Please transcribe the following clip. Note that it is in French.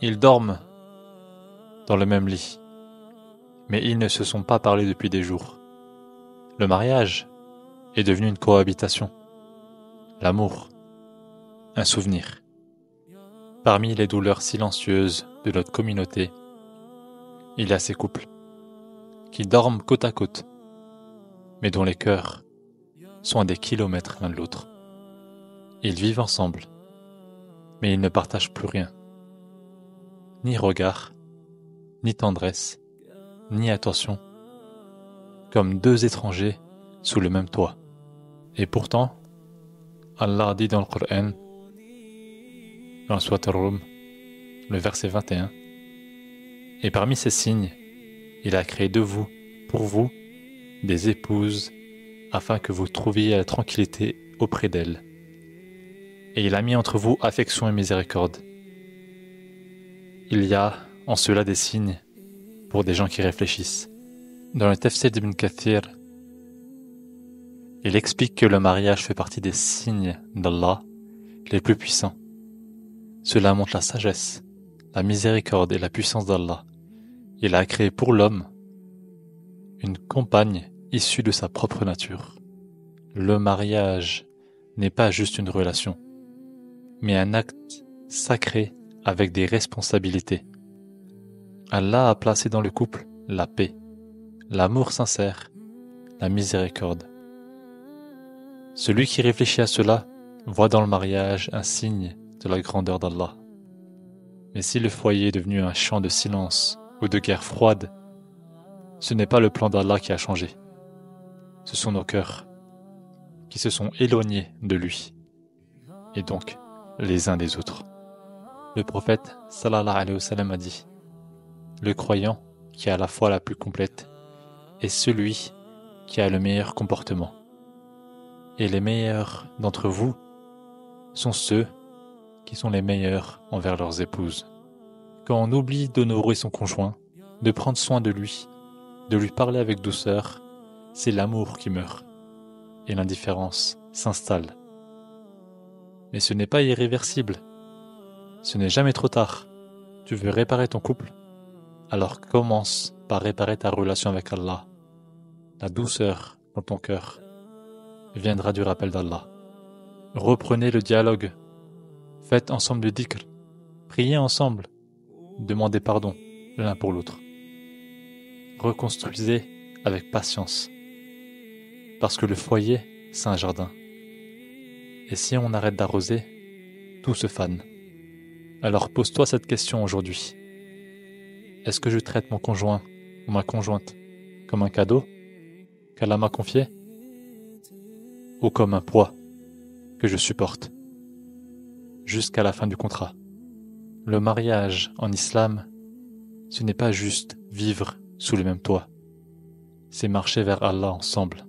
Ils dorment dans le même lit, mais ils ne se sont pas parlé depuis des jours. Le mariage est devenu une cohabitation. L'amour, un souvenir. Parmi les douleurs silencieuses de notre communauté, il y a ces couples qui dorment côte à côte, mais dont les cœurs sont à des kilomètres l'un de l'autre. Ils vivent ensemble, mais ils ne partagent plus rien. Ni regard, ni tendresse, ni attention, comme deux étrangers sous le même toit. Et pourtant, Allah dit dans le Coran, dans la Sourate Ar-Rum, le verset 21, et parmi ces signes, il a créé de vous, pour vous, des épouses, afin que vous trouviez la tranquillité auprès d'elles. Et il a mis entre vous affection et miséricorde. Il y a en cela des signes pour des gens qui réfléchissent. Dans le Tafsir d'Ibn Kathir, il explique que le mariage fait partie des signes d'Allah les plus puissants. Cela montre la sagesse, la miséricorde et la puissance d'Allah. Il a créé pour l'homme une compagne issue de sa propre nature. Le mariage n'est pas juste une relation, mais un acte sacré avec des responsabilités. Allah a placé dans le couple la paix, l'amour sincère, la miséricorde. Celui qui réfléchit à cela voit dans le mariage un signe de la grandeur d'Allah. Mais si le foyer est devenu un champ de silence ou de guerre froide, ce n'est pas le plan d'Allah qui a changé. Ce sont nos cœurs qui se sont éloignés de lui, et donc les uns des autres. Le prophète sallallahu alayhi wa sallam a dit: le croyant qui a la foi la plus complète est celui qui a le meilleur comportement. Et les meilleurs d'entre vous sont ceux qui sont les meilleurs envers leurs épouses. Quand on oublie d'honorer son conjoint, de prendre soin de lui parler avec douceur, c'est l'amour qui meurt et l'indifférence s'installe. Mais ce n'est pas irréversible. Ce n'est jamais trop tard. Tu veux réparer ton couple? Alors commence par réparer ta relation avec Allah. La douceur dans ton cœur viendra du rappel d'Allah. Reprenez le dialogue. Faites ensemble du dhikr. Priez ensemble. Demandez pardon l'un pour l'autre. Reconstruisez avec patience. Parce que le foyer, c'est un jardin. Et si on arrête d'arroser, tout se fane. Alors pose-toi cette question aujourd'hui. Est-ce que je traite mon conjoint ou ma conjointe comme un cadeau qu'Allah m'a confié, ou comme un poids que je supporte jusqu'à la fin du contrat? Le mariage en islam, ce n'est pas juste vivre sous le même toit, c'est marcher vers Allah ensemble.